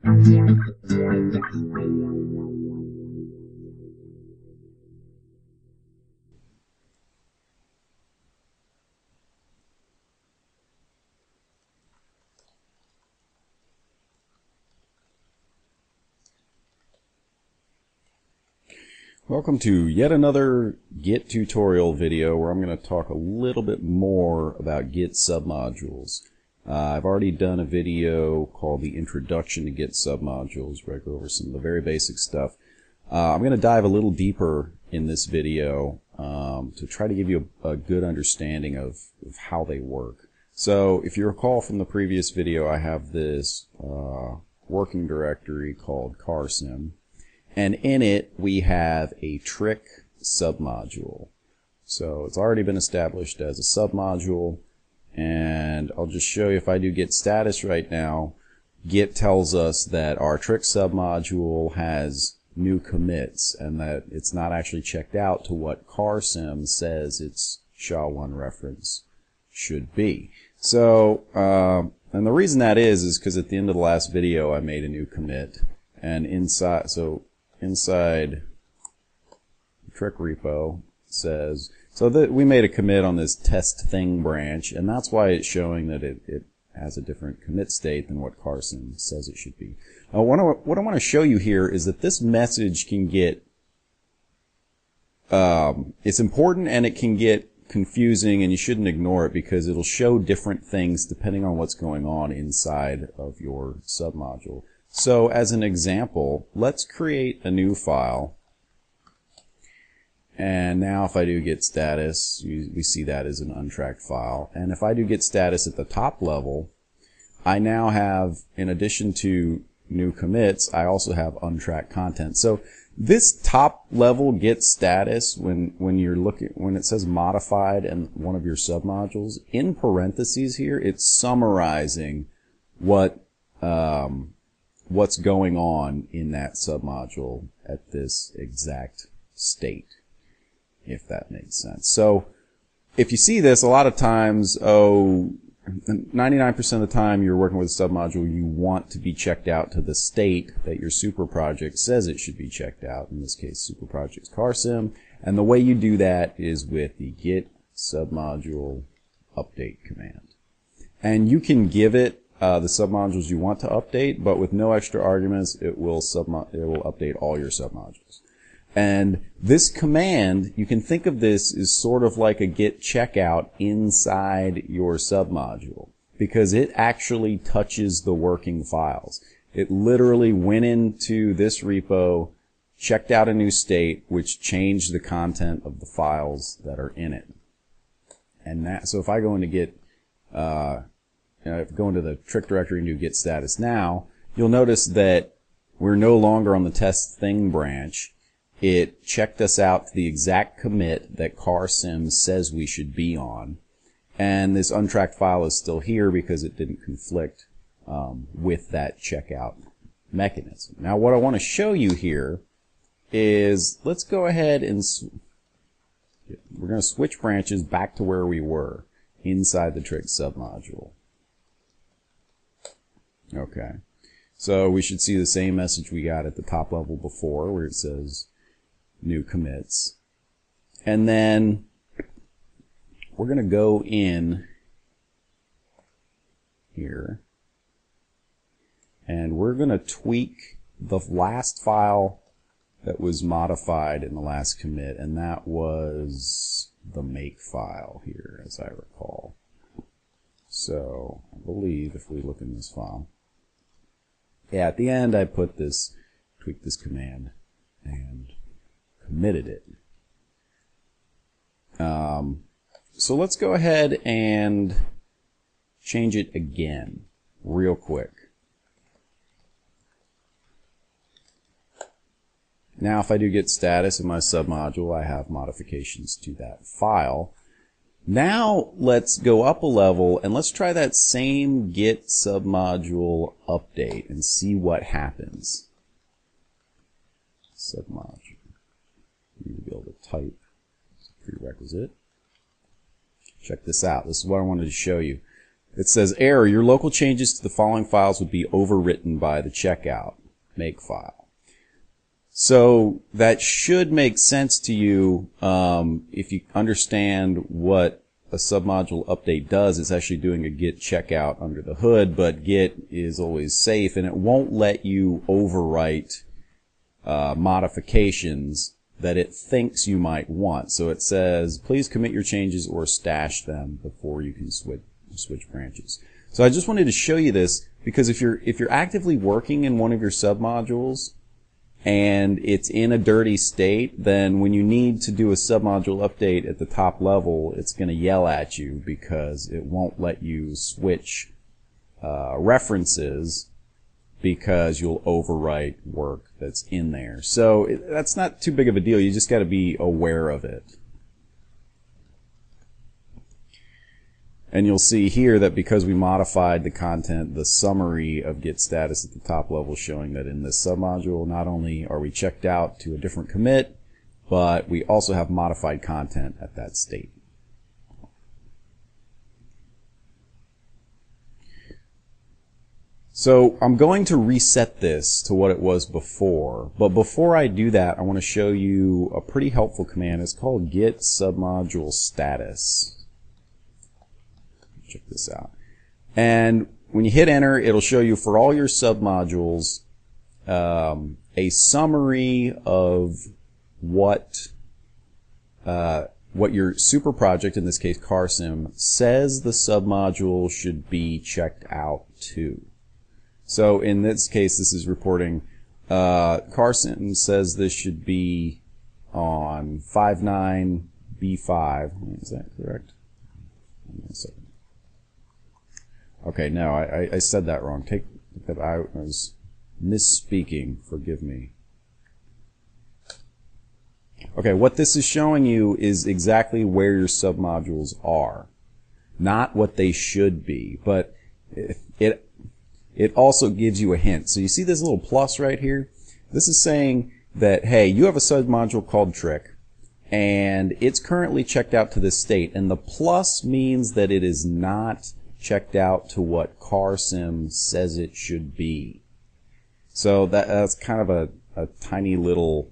Welcome to yet another Git tutorial video where I'm going to talk a little bit more about Git submodules. I've already done a video called the Introduction to Git Submodules where I go over some of the very basic stuff. I'm going to dive a little deeper in this video to try to give you a good understanding of how they work. So if you recall from the previous video, I have this working directory called carsim. And in it, we have a trick submodule. So it's already been established as a submodule. And I'll just show you, if I do git status right now, Git tells us that our trick submodule has new commits and that it's not actually checked out to what carsim says its SHA-1 reference should be. So, and the reason that is because at the end of the last video, I made a new commit. And inside the trick repo says, so that we made a commit on this test thing branch, and that's why it's showing that it has a different commit state than what carsim says it should be. Now, what I want to show you here is that this message can get, it's important and it can get confusing, and you shouldn't ignore it because it'll show different things depending on what's going on inside of your submodule. So as an example, let's create a new file. And now if I do git status, we see that as an untracked file. And if I do git status at the top level, I now have, in addition to new commits, I also have untracked content. So this top level git status, when it says modified in one of your submodules, in parentheses here, it's summarizing what's going on in that submodule at this exact state, if that makes sense. So if you see this, a lot of times, 99% of the time you're working with a submodule, you want to be checked out to the state that your super project says it should be checked out. In this case, super project's carsim. And the way you do that is with the git submodule update command. And you can give it the submodules you want to update, but with no extra arguments, it will update all your submodules. And this command, you can think of this as sort of like a git checkout inside your submodule, because it actually touches the working files. It literally went into this repo, checked out a new state, which changed the content of the files that are in it. And that, so if I go into git, if I go into the trick directory and do git status now, you'll notice that we're no longer on the test thing branch. It checked us out to the exact commit that carsim says we should be on. And this untracked file is still here because it didn't conflict with that checkout mechanism. Now what I want to show you here is, let's go ahead and we're going to switch branches back to where we were inside the trick submodule. Okay, so we should see the same message we got at the top level before, where it says new commits. And then we're going to go in here and we're going to tweak the last file that was modified in the last commit, and that was the make file here, as I recall. So I believe if we look in this file, yeah, at the end I put this, tweak this command and committed it. So let's go ahead and change it again real quick. Now if I do git status in my submodule, I have modifications to that file. Now let's go up a level and let's try that same git submodule update and see what happens. Submodule. You need to be able to type. It's a prerequisite. Check this out. This is what I wanted to show you. It says, error, your local changes to the following files would be overwritten by the checkout makefile. So that should make sense to you if you understand what a submodule update does. It's actually doing a git checkout under the hood, but git is always safe, and it won't let you overwrite modifications that it thinks you might want. So it says, please commit your changes or stash them before you can switch branches. So I just wanted to show you this because if you're actively working in one of your submodules and it's in a dirty state, then when you need to do a submodule update at the top level, it's going to yell at you because it won't let you switch references because you'll overwrite work that's in there. So that's not too big of a deal. You just got to be aware of it. And you'll see here that because we modified the content, the summary of git status at the top level showing that in this submodule, not only are we checked out to a different commit, but we also have modified content at that state. So I'm going to reset this to what it was before, but before I do that, I want to show you a pretty helpful command. It's called git submodule status. Check this out. And when you hit enter, it'll show you for all your submodules a summary of what your super project, in this case CarSim, says the submodule should be checked out to. So in this case, this is reporting CarSim says this should be on 59B5. Is that correct? Okay, no, I said that wrong. Take that. I was misspeaking. Forgive me. Okay, what this is showing you is exactly where your submodules are, not what they should be. But it also gives you a hint. So you see this little plus right here? This is saying that, hey, you have a submodule called trick, and it's currently checked out to this state. And the plus means that it is not checked out to what CarSim says it should be. So that's kind of a tiny little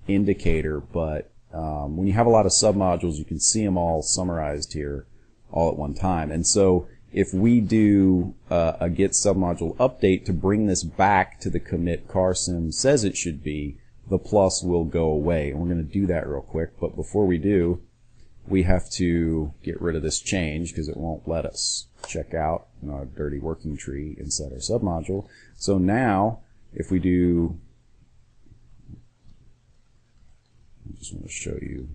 indicator, but when you have a lot of submodules, you can see them all summarized here all at one time. And so if we do a git submodule update to bring this back to the commit CarSim says it should be, the plus will go away. And we're going to do that real quick, but before we do, we have to get rid of this change because it won't let us check out our dirty working tree inside our submodule. So now, if we do, I just want to show you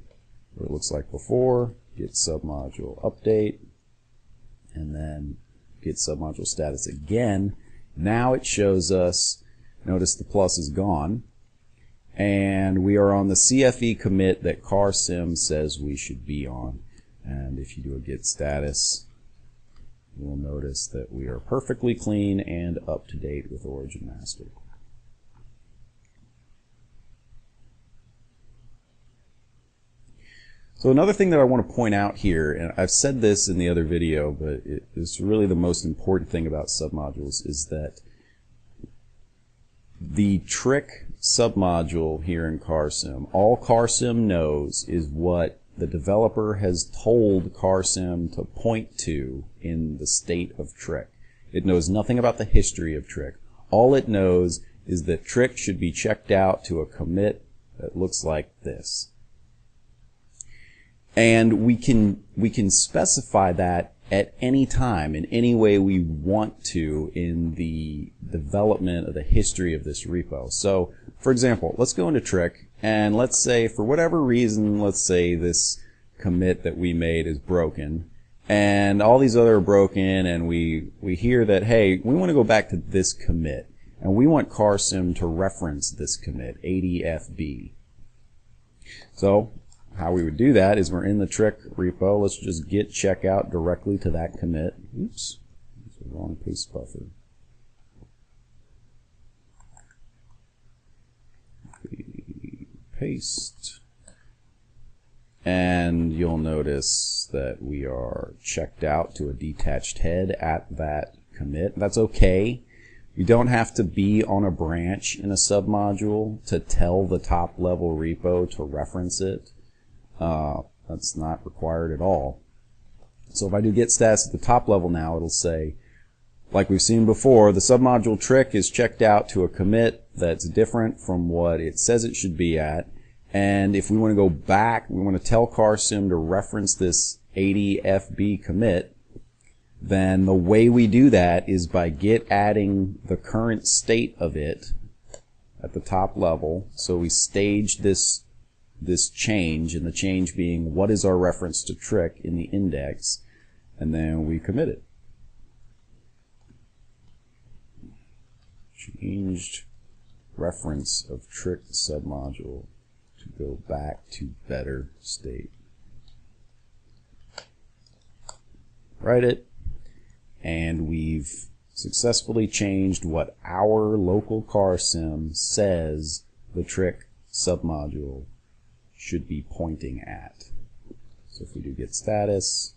what it looks like before, git submodule update, and then git submodule status again. Now it shows us, notice the plus is gone, and we are on the CFE commit that CarSim says we should be on. And if you do a git status, you will notice that we are perfectly clean and up to date with origin master. So another thing that I want to point out here, and I've said this in the other video, but it's really the most important thing about submodules, is that the trick submodule here in CarSim, all CarSim knows is what the developer has told CarSim to point to in the state of trick. It knows nothing about the history of trick. All it knows is that trick should be checked out to a commit that looks like this. And we can specify that at any time, in any way we want to in the development of the history of this repo. So, for example, let's go into trick, and let's say, for whatever reason, let's say this commit that we made is broken, and all these other are broken, and we hear that, hey, we want to go back to this commit, and we want CarSim to reference this commit, 80FB. So, how we would do that is we're in the trick repo. Let's just git checkout directly to that commit. Oops, that's the wrong paste buffer. Paste. And you'll notice that we are checked out to a detached head at that commit. That's okay. You don't have to be on a branch in a submodule to tell the top level repo to reference it. That's not required at all. So if I do git status at the top level now, it'll say, like we've seen before, the submodule trick is checked out to a commit that's different from what it says it should be at. And if we want to go back, we want to tell CarSim to reference this 80FB commit, then the way we do that is by git adding the current state of it at the top level. So we stage this change, and the change being what is our reference to trick in the index, and then we commit it. Changed reference of trick submodule to go back to better state. Write it, and we've successfully changed what our local CarSim says the trick submodule should be pointing at. So if we do git status,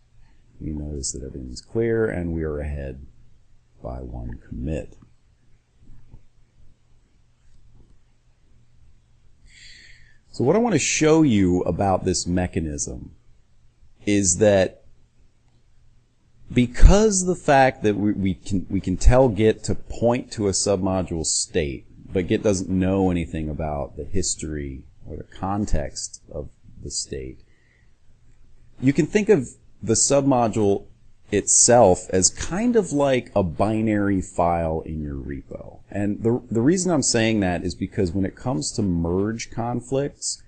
we notice that everything's clear and we are ahead by one commit. So what I want to show you about this mechanism is that because the fact that we can tell Git to point to a submodule state, but Git doesn't know anything about the history or the context of the state, you can think of the submodule itself as kind of like a binary file in your repo. And the reason I'm saying that is because when it comes to merge conflicts,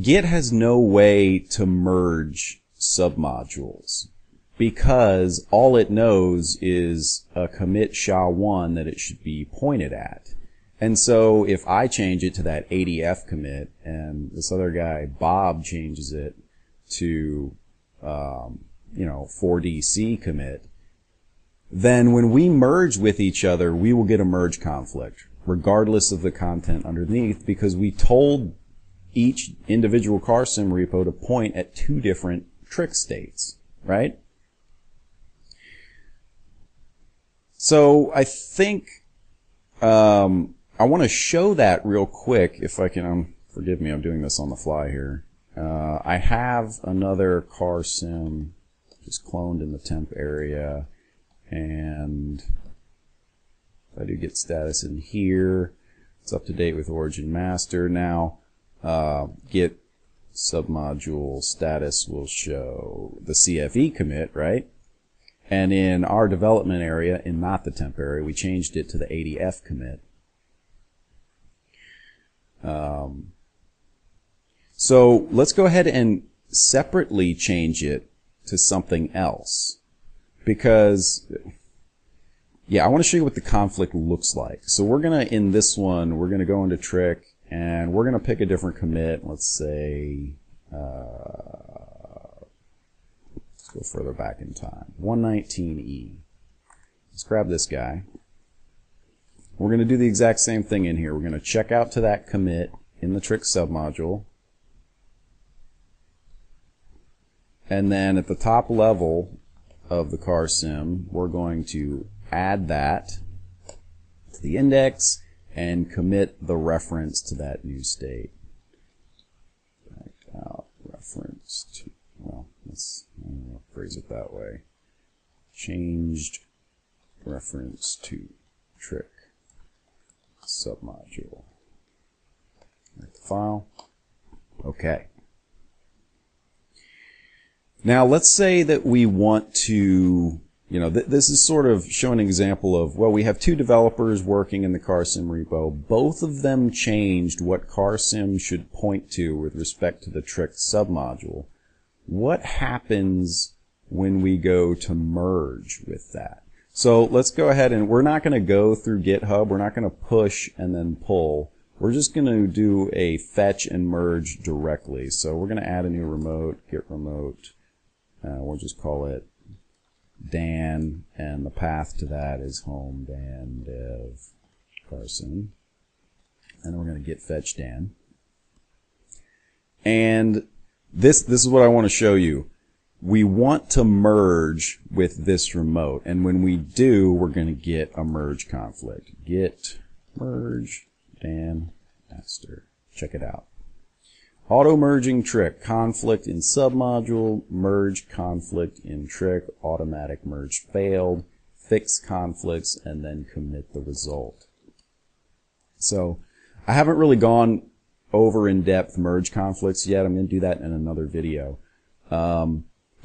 Git has no way to merge submodules because all it knows is a commit SHA-1 that it should be pointed at. And so if I change it to that 80F commit and this other guy, Bob, changes it to 4DC commit, then when we merge with each other, we will get a merge conflict, regardless of the content underneath, because we told each individual CarSim repo to point at two different trick states, right? So I think I want to show that real quick, if I can. Forgive me, I'm doing this on the fly here. I have another CarSim just cloned in the temp area, and if I do git status in here, it's up to date with origin master. Now git submodule status will show the CFE commit, right? And in our development area, in not the temp area, we changed it to the 80F commit. So let's go ahead and separately change it to something else, because I want to show you what the conflict looks like. So we're gonna, in this one, we're gonna go into trick and we're gonna pick a different commit. Let's say let's go further back in time, 119E. Let's grab this guy. We're gonna do the exact same thing in here. We're gonna check out to that commit in the trick submodule. And then at the top level of the CarSim, we're going to add that to the index and commit the reference to that new state. Back out reference to, well, let's phrase it that way. Changed reference to trick submodule. Write the file. Okay. Now let's say that we want to, this is sort of showing an example of, well, we have two developers working in the CarSim repo. Both of them changed what CarSim should point to with respect to the trick submodule. What happens when we go to merge with that? So let's go ahead, and we're not going to go through GitHub. We're not going to push and then pull. We're just going to do a fetch and merge directly. So we're going to add a new remote, git remote. We'll just call it Dan, and the path to that is home Dan dev CarSim. And then we're going to git fetch Dan. And this is what I want to show you. We want to merge with this remote, and when we do, we're going to get a merge conflict. Git merge Dan master. Check it out. Auto merging trick, conflict in submodule, merge conflict in trick, automatic merge failed, fix conflicts, and then commit the result. So I haven't really gone over in-depth merge conflicts yet. I'm going to do that in another video.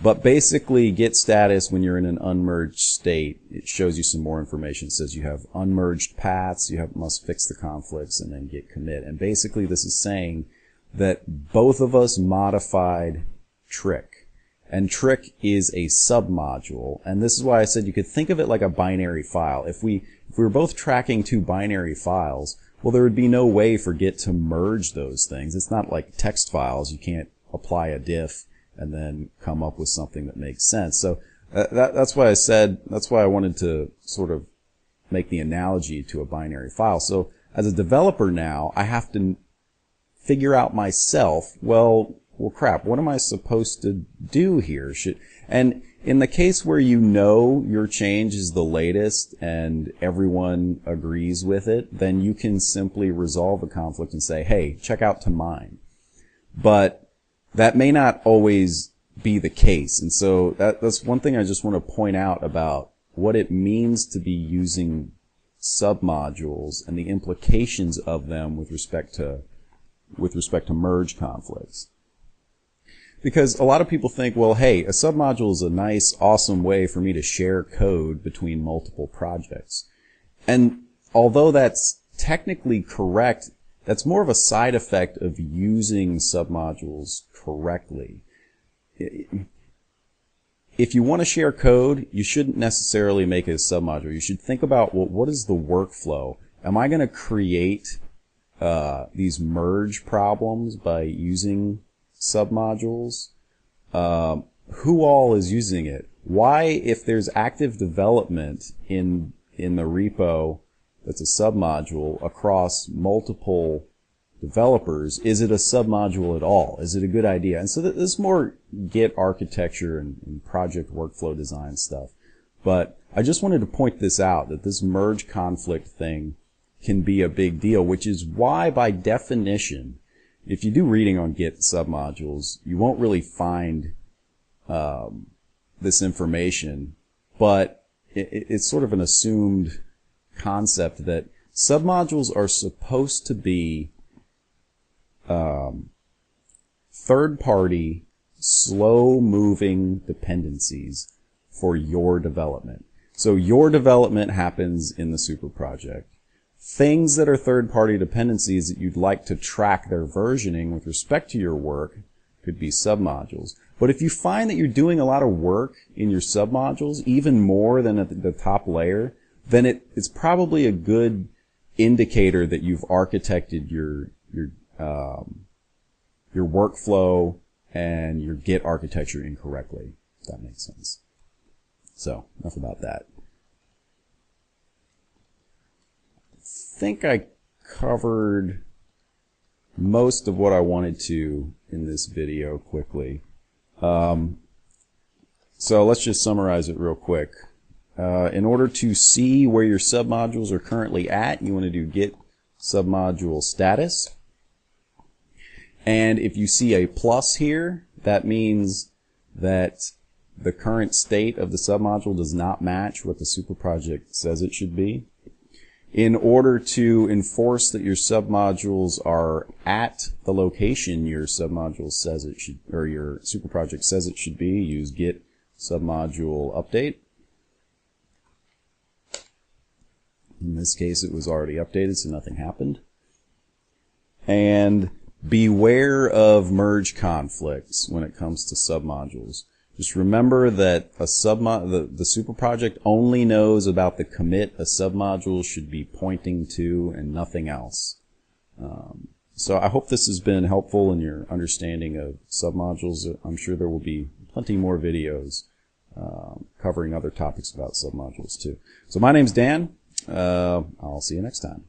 But basically, git status, when you're in an unmerged state, it shows you some more information. It says you have unmerged paths, must fix the conflicts, and then git commit. And basically, this is saying that both of us modified trick. And trick is a submodule. And this is why I said you could think of it like a binary file. If we were both tracking two binary files, well, there would be no way for Git to merge those things. It's not like text files. You can't apply a diff and then come up with something that makes sense. So that's why I wanted to sort of make the analogy to a binary file. So as a developer now, I have to figure out myself, well crap, what am I supposed to do here? And in the case where you know your change is the latest and everyone agrees with it, then you can simply resolve a conflict and say, hey, check out to mine. But that may not always be the case. And so that's one thing I just want to point out about what it means to be using submodules and the implications of them with respect to merge conflicts. Because a lot of people think, well, hey, a submodule is a nice, awesome way for me to share code between multiple projects. And although that's technically correct, that's more of a side effect of using submodules correctly. If you want to share code, you shouldn't necessarily make it a submodule. You should think about, well, what is the workflow? Am I going to create these merge problems by using submodules? Who all is using it? Why, if there's active development in the repo that's a submodule across multiple developers, is it a submodule at all? Is it a good idea? And so this is more Git architecture and project workflow design stuff. But I just wanted to point this out, that this merge conflict thing can be a big deal, which is why, by definition, if you do reading on Git submodules, you won't really find this information, but it's sort of an assumed concept that submodules are supposed to be third-party, slow-moving dependencies for your development. So your development happens in the super project. Things that are third-party dependencies that you'd like to track their versioning with respect to your work could be submodules. But if you find that you're doing a lot of work in your submodules, even more than at the top layer, then it's probably a good indicator that you've architected your workflow and your Git architecture incorrectly, if that makes sense. So, enough about that. I think I covered most of what I wanted to in this video quickly. So let's just summarize it real quick. In order to see where your submodules are currently at, you want to do git submodule status. And if you see a plus here, that means that the current state of the submodule does not match what the super project says it should be. In order to enforce that your submodules are at the location your submodule says it should, or your super project says it should be, use git submodule update. In this case, it was already updated, so nothing happened. And beware of merge conflicts when it comes to submodules. Just remember that the super project only knows about the commit a submodule should be pointing to and nothing else. So I hope this has been helpful in your understanding of submodules. I'm sure there will be plenty more videos covering other topics about submodules too. So my name's Dan. I'll see you next time.